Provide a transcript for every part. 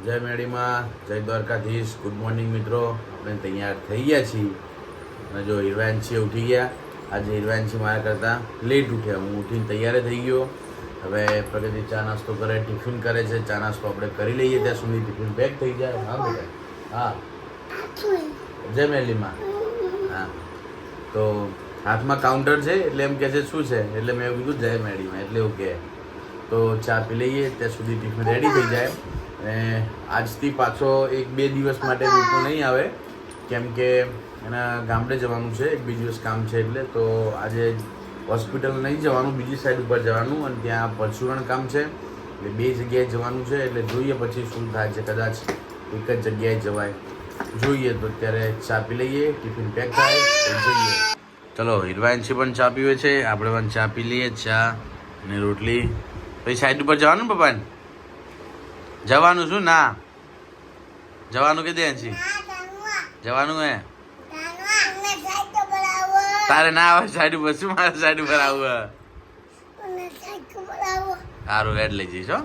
જય મેડીમાં, જય Dwarkadhish. Good morning મિત્રો. આપણે તૈયાર થઈ ગયા છીએ અને જો હિરવાનસિંહ ઉઠી ગયા. આજે હિરવાનસિંહ મારા કરતાં લેટ ઉઠ્યા. હું ઉઠીને તૈયાર થઈ ગયો. હવે પ્રગતિ ચા નાસ્તો કરે, ટિફિન કરે છે. ચા નાસ્તો આપણે કરી લઈએ ત્યાં સુધી ટિફિન પેક થઈ જાય. હા બેટા, હા જય મેલીમાં. હા તો હાથમાં કાઉન્ટર છે એટલે એમ કહે છે શું છે, એટલે મેં એવું કીધું જય મેડીમાં, એટલે એવું કહે. તો ચા પી લઈએ ત્યાં સુધી ટિફિન રેડી થઈ જાય. અને આજથી પાછો 1-2 દિવસ માટે બિલકુલ નહીં આવે, કેમ કે એના ગામડે જવાનું છે. 1-2 દિવસ કામ છે એટલે. તો આજે હોસ્પિટલ નહીં જવાનું, બીજી સાઈડ ઉપર જવાનું, અને ત્યાં પરચુરણ કામ છે એટલે 2 જગ્યાએ જવાનું છે. એટલે જોઈએ પછી શું થાય છે. કદાચ એક જ જગ્યાએ જવાય, જોઈએ. તો અત્યારે ચા પી લઈએ, ટિફિન પેક થાય તો જઈએ. ચલો, હિરવાનસિંહ પણ ચા પીવે છે, આપણે પણ ચા પી લઈએ. ચા અને રોટલી. પછી સાઈડ ઉપર જવાનું ને પપ્પાને? જવાનું શું? ના જવાનું કે દેનસી જવાનું હે? તારે ના આવે સાઈડ ઉપર? શું મારે સાઈડ ઉપર આવું? સારું, હેડ લઈ જઈશ હો.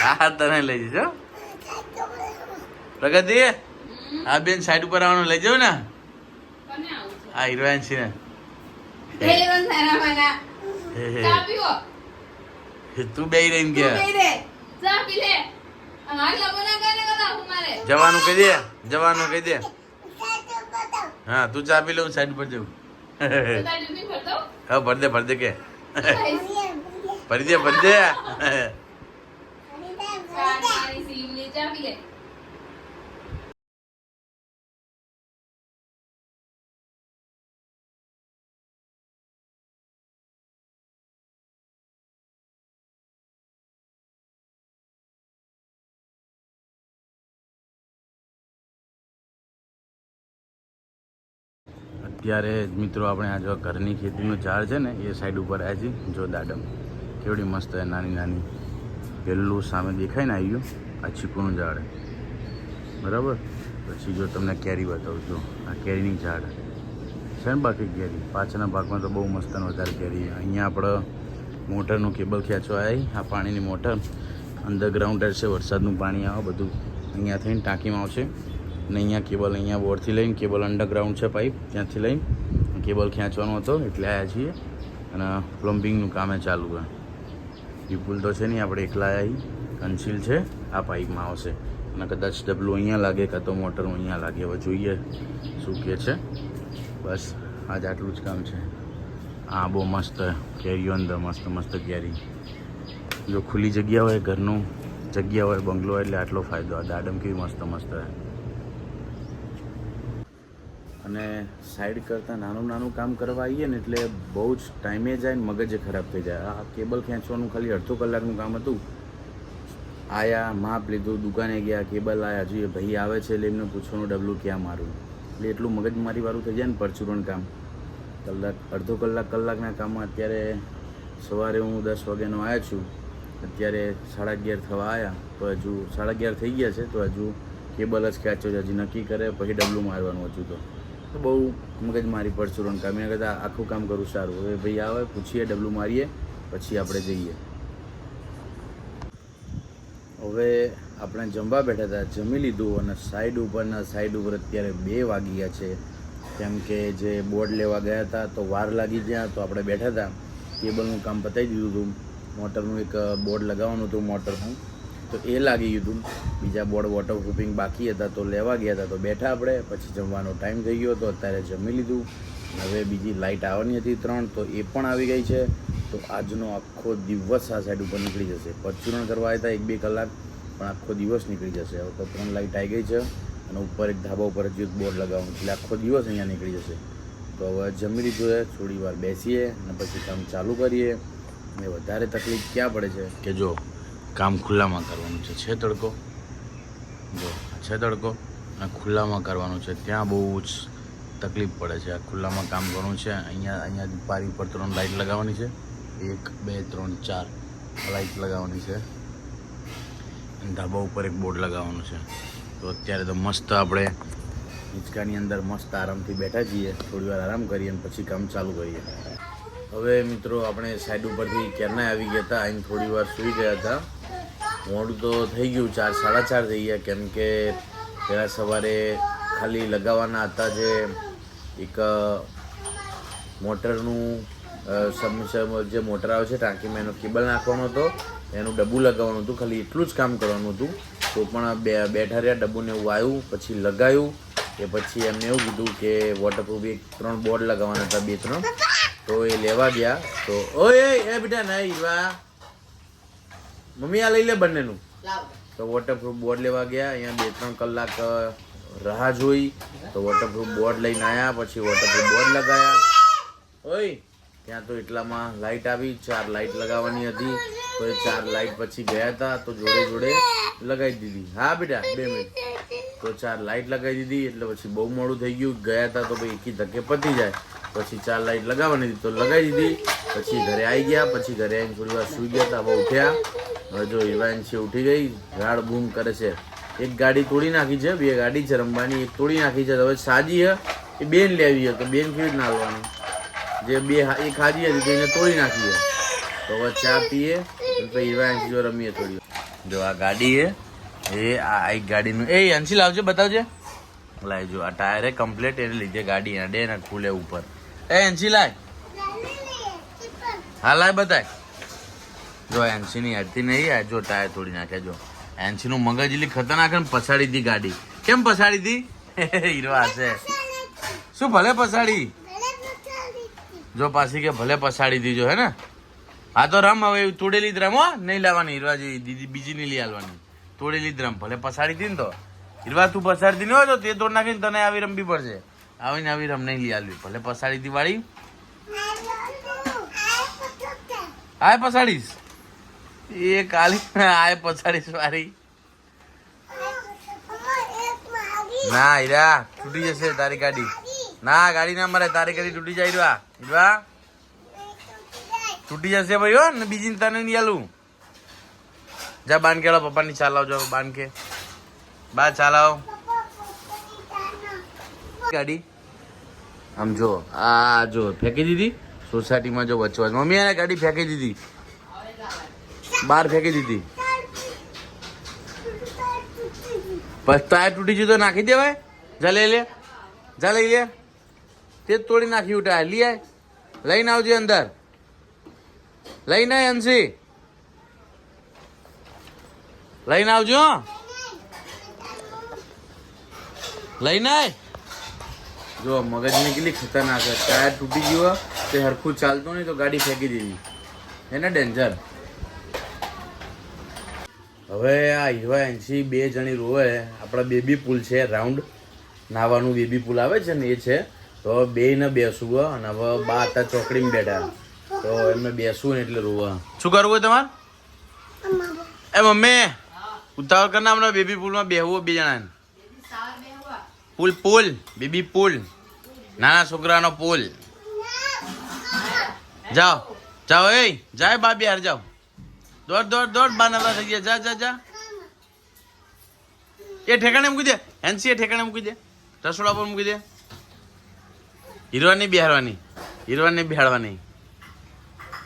હા, તને લઈ જઈશ હો. પ્રગતિ, હા બેન, સાઈડ ઉપર આવવાનું લઈ જાવ ને. હા, હિરવાનસિંહ ને. તું બે રહીને ગયા જવાનું કહી દે, જવાનું કહી દે. હા, તું ચા પી લે, હું સાઈડ પર જઉં. હા, ભર દે કે ભરી દે. અત્યારે મિત્રો આપણે આ જો ઘરની ખેતીનું ઝાડ છે ને, એ સાઈડ ઉપર આવ્યા છીએ. જો દાડમ કેવડી મસ્ત છે, નાની નાની. પહેલું સામે દેખાય ને આવ્યું, આ ચીકુનું ઝાડ, બરાબર. પછી જો તમને કેરી બતાવું છું, આ કેરીની ઝાડ છે ને. બાકી કેરી પાછળના ભાગમાં તો બહુ મસ્ત વધારે કેરી. અહીંયા આપણે મોટરનું કેબલ ખેંચવા આવી. આ પાણીની મોટર અંડરગ્રાઉન્ડ છે, વરસાદનું પાણી આવે બધું અહીંયા થઈને ટાંકીમાં આવશે. અને અહીંયા કેબલ, અહીંયા બોર્ડથી લઈને કેબલ અંડરગ્રાઉન્ડ છે, પાઇપ ત્યાંથી લઈને કેબલ ખેંચવાનો હતો એટલે આવ્યા છીએ. અને પ્લમ્બિંગનું કામે ચાલુ છે. વિપુલ તો છે નહીં, આપણે એકલા આવી. કન્સીલ છે, આ પાઇપમાં આવશે. અને કદાચ ડબલું અહીંયા લાગે, કાં તો મોટરનું અહીંયા લાગે. હવે જોઈએ શું કહે છે. બસ આજ આટલું જ કામ છે. હા, બહુ મસ્ત કેરીઓ અંદર, મસ્ત મસ્ત કેરી. જો ખુલ્લી જગ્યા હોય, ઘરનું જગ્યા હોય, બંગલો હોય, એટલે આટલો ફાયદો. આ દાડમ કેવી મસ્ત મસ્ત હોય. અને સાઈડ કરતાં નાનું કામ કરવા આવીએ ને એટલે બહુ જ ટાઈમે જાય ને મગજ ખરાબ થઈ જાય. આ કેબલ ખેંચવાનું ખાલી અડધો કલાકનું કામ હતું. આયા, માપ લીધું, દુકાને ગયા, કેબલ આવ્યા. જોઈએ ભાઈ આવે છે એટલે એમને પૂછવાનું ડબલું ક્યાં મારું. એટલે એટલું મગજમારીવાળું થઈ જાય ને પરચુરણ કામ. અડધો કલાકના કામમાં અત્યારે સવારે હું 10 વાગ્યાનો આવ્યો છું, અત્યારે 11:30 થવા આવ્યા. તો હજુ 11:30 થઈ ગયા છે, તો હજુ કેબલ જ ખેંચ્યો છે. હજી નક્કી કરે પછી ડબલું મારવાનું હજુ તો બહુ મગજમારી પરચુરણ કામ. એના કરતાં આખું કામ કરું સારું. હવે ભાઈ આવે, પૂછીએ, ડબલું મારીએ, પછી આપણે જઈએ. હવે આપણે જમવા બેઠા હતા, જમી લીધું. અને સાઈડ ઉપર અત્યારે 2 વાગી ગયા છે. કેમ કે જે બોર્ડ લેવા ગયા હતા તો વાર લાગી ગયા. તો આપણે બેઠા હતા, કેબલનું કામ પતાવી દીધું હતું. મોટરનું એક બોર્ડ લગાવવાનું હતું મોટરનું, તો એ લાગી ગયું હતું. બીજા બોર્ડ વોટરપ્રૂફિંગ બાકી હતા તો લેવા ગયા હતા. તો બેઠા આપણે, પછી જમવાનો ટાઈમ થઈ ગયો તો અત્યારે જમી લીધું. હવે બીજી લાઇટ આવવાની હતી 3, તો એ પણ આવી ગઈ છે. તો આજનો આખો દિવસ આ સાઈડ ઉપર નીકળી જશે. પરચુરણ કરવા આવ્યા હતા 1-2 કલાક, પણ આખો દિવસ નીકળી જશે. હવે તો 3 લાઇટ આવી ગઈ છે અને ઉપર એક ધાબા ઉપર હજુ બોર્ડ લગાવવાનું, એટલે આખો દિવસ અહીંયા નીકળી જશે. તો હવે જમી લીધું છે, થોડી વાર બેસીએ અને પછી કામ ચાલુ કરીએ. અને વધારે તકલીફ ક્યાં પડે છે કે જો કામ ખુલ્લામાં કરવાનું છે તડકો, જો છે તડકો, અને ખુલ્લામાં કરવાનું છે. ત્યાં બહુ જ તકલીફ પડે છે. આ ખુલ્લામાં કામ કરવાનું છે. અહીંયા પારી ઉપર 3 લાઇટ લગાવવાની છે. 1, 2, 3, 4 લાઇટ લગાવવાની છે. અને ધાબા ઉપર એક બોર્ડ લગાવવાનું છે. તો અત્યારે તો મસ્ત આપણે હિંચકાની અંદર મસ્ત આરામથી બેઠા છીએ. થોડી વાર આરામ કરીએ અને પછી કામ ચાલુ કરીએ. હવે મિત્રો આપણે સાઈડ ઉપરથી ક્યારના આવી ગયા હતા, આવીને થોડી વાર સૂઈ ગયા હતા. મોડું તો થઈ ગયું, 4 સાડા 4 થઈ ગયા, કેમ કે પહેલાં સવારે ખાલી લગાવવાના હતા જે એક મોટરનું જે મોટર આવે છે ટાંકીમાં એનો કેબલ નાખવાનો હતો, એનું ડબ્બું લગાવવાનું હતું, ખાલી એટલું જ કામ કરવાનું હતું. તો પણ બેઠા રહ્યા, ડબ્બુને એવું આવ્યું, પછી લગાવ્યું. એ પછી એમને એવું કીધું કે વોટરપ્રૂફ 3 બોર્ડ લગાવવાના હતા, 2-3. તો એ લેવા ગયા. તો ઓય એ બેટા નહીં હીરવા, મમ્મી આ લઈ લે બંનેનું. તો વોટરપ્રૂફ બોર્ડ લેવા ગયા. અહીંયા 2-3 કલાક રાહ જોઈ. તો વોટરપ્રૂફ બોર્ડ લઈને આવ્યા, પછી વોટરપ્રૂફ બોર્ડ લગાવ્યા. ઓય ત્યાં તો એટલામાં લાઇટ આવી, 4 લાઇટ લગાવવાની હતી. તો એ 4 લાઇટ પછી ગયા હતા, તો જોડે જોડે લગાવી દીધી. હા બેટા 2 મિનિટ. તો 4 લાઇટ લગાવી દીધી, એટલે પછી બહુ મોડું થઈ ગયું. ગયા હતા તો ભાઈ એકી ધક્કે પતી જાય. પછી 4 લાઇટ લગાવવાની હતી, તો લગાવી દીધી. પછી ઘરે આવી ગયા. પછી ઘરે આવીને થોડી વાર સૂઈ ગયા હતા. હવે ઉઠ્યા. હવે જો હિરવાંશી ઉઠી ગઈ, ઝાડ બૂમ કરે છે. એક ગાડી તોડી નાખી છે, 2 ગાડી છે રમવાની, એક તોડી નાખી છે. હવે સાજી હે એ બેન લેવી છે, તો બેન કેવી રીતના હાલવાની? જે એક હાજી હતી તેને તોડી નાખી છે. તો હવે ચા પીએ, હિરવાંશી જો રમીએ થોડી. જો આ ગાડી હે, એ આ એક ગાડીનું એ અંશી લાવજે, બતાવજે. લાય જો આ ટાયર હે કમ્પ્લીટ, એને લીધે ગાડી અડે ને ખુલે ઉપર. એ અંશી લાય, હા લાય બતાય. જો એનસી ની હડતી નહીં, જો ટાયર તોડી નાખ્યા. જો એનસી નું મગજ એટલી ખતરનાક ને, પછાડી હતી ગાડી. કેમ પછાડી હતી? હીરવા હશે શું? ભલે પછાડી, જો પાછી કે ભલે પછાડી દીજો હે ને. હા તો રમ હવે, તોડેલી જ રમ હો, નહીં લાવવાની હીરવા જેવી, દીદી બીજી નહીં લઈ આવવાની. તોડેલી જ રમ, ભલે પછાડી હતી ને. તો હીરવા તું પછાડતી નહીં હોય તો તે તોડ નાખીને તને આવી રમવી પડશે. આવીને આવી રમ નહીં લઈ આવવી, ભલે પછાડી હતી વાળી. આ પછાડીશ એ કાલી, આ પછાડીશ વાળી. ના હીરા તૂટી જશે તારી ગાડી. ના ગાડી ના મરે, તારી ગાડી તૂટી જાય. હીરવા હીરવા તૂટી જશે ભાઈ હો ને, બીજી તને નહીં આલું. જા બાંધ કે પપ્પાની ચાલાવ. જો બાંધ કે બા ચાલાવ ગાડી. આમ જો આ જો ફેંકી દીધી સોસાયટીમાં. જો વચ્ચે મમ્મી એને ગાડી ફેંકી દીધી, બહાર ફેંકી દીધી. બસ ટાયર તૂટી ગયું તો નાખી દેવાય. જા લઈ લે, જા લઈ લે. તે જ તોડી નાખ્યું ટાયર. લઈ આય, લઈને આવજે અંદર. લઈને આય અંશી, લઈને આવજો. લઈને આય. જો મગજની કેટલી ખતરનાક છે. ટાયર તૂટી ગયો, તે હરખું ચાલતું નહીં તો ગાડી ફેંકી દીધી. એને ડેન્જર. હવે આ હીરવા એનસી 2 જણી રોવે. આપણા બેબી પુલ છે, રાઉન્ડ નાવાનું બેબી પુલ આવે છે ને, એ છે. તો 2 ને બેસવું, અને હવે બા હતા ચોકડીમાં બેઠા, તો એમને બેસવું ને એટલે રોવા. શું કરવું હોય તમારે? એ મમ્મી ઉતાવળ કરના હમણાં બેબી પુલમાં બેહવું 2 જણાને. પુલ પુલ બેબી પુલ, નાના છોકરાનો પુલ. જાઓ જાઓ, એ જાય બા બિહાર જાઓ. દોડ દોડ દોડ, બા નવરા થઈ ગયા. જા જા જા. એ ઠેકાણે મૂકી દે એનસી, એ ઠેકાણે મૂકી દે, રસોડા પર મૂકી દે. હીરવાની બિહારવાની, હીરવાની બિહાડવાની,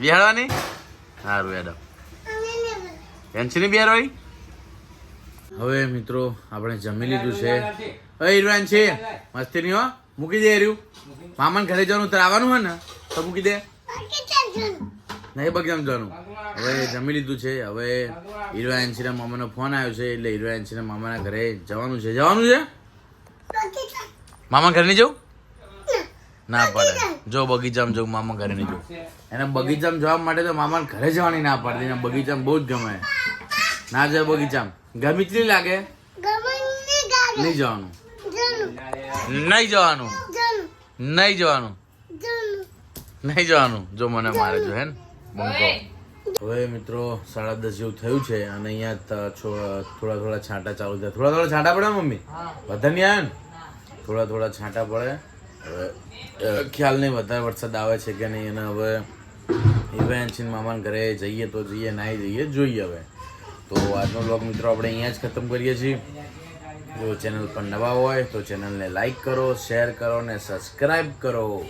બિહાડવાની. સારું યાદ એનસી ની બિહારવાની. હવે મિત્રો આપણે જમી લીધું છે. હીરવાન છે મસ્તી નહીં હો, મૂકી દે. હેર્યું મામાને ઘરે જવાનું તારે આવવાનું હોય ને તો મૂકી દે. નહીં બગજામ જવાનું. હવે જમી લીધું છે. હવે હીરવા એનસીના મામાનો ફોન આવ્યો છે, એટલે હીરવા એનસીના મામાના ઘરે જવાનું છે. જવાનું છે મામા ઘરે નહીં જવું? ના પડે. જો બગીચામાં જવું, મામા ઘરે નહીં જવું. એને બગીચામાં જવા માટે તો મામાને ઘરે જવાની ના પાડતી. એને બગીચામાં બહુ જ ગમે. ના જાય બગીચામાં, ગરમી કેટલી લાગે? નહીં જવાનું, નહીં જવાનું, નહીં જવાનું, નહીં જવાનું. જો મને મારે જો હે ને બંકો. હવે મિત્રો 10:30 જેવું થયું છે, અને અહીંયા થોડા થોડા છાંટા ચાલુ થયા. થોડા થોડા છાંટા પડે મમ્મી, વધારે નહીં આવે ને? થોડા થોડા છાંટા પડે. હવે ખ્યાલ નહીં વધારે વરસાદ આવે છે કે નહીં. અને હવે હીરવા મામાના ઘરે જઈએ તો જઈએ, નાહી જઈએ, જોઈએ. હવે તો આજનો વ્લોગ મિત્રો આપણે અહીંયા જ ખતમ કરીએ છીએ. જો ચેનલ પર નવા હોય તો ચેનલને લાઈક કરો, શેર કરો અને સબસ્ક્રાઈબ કરો.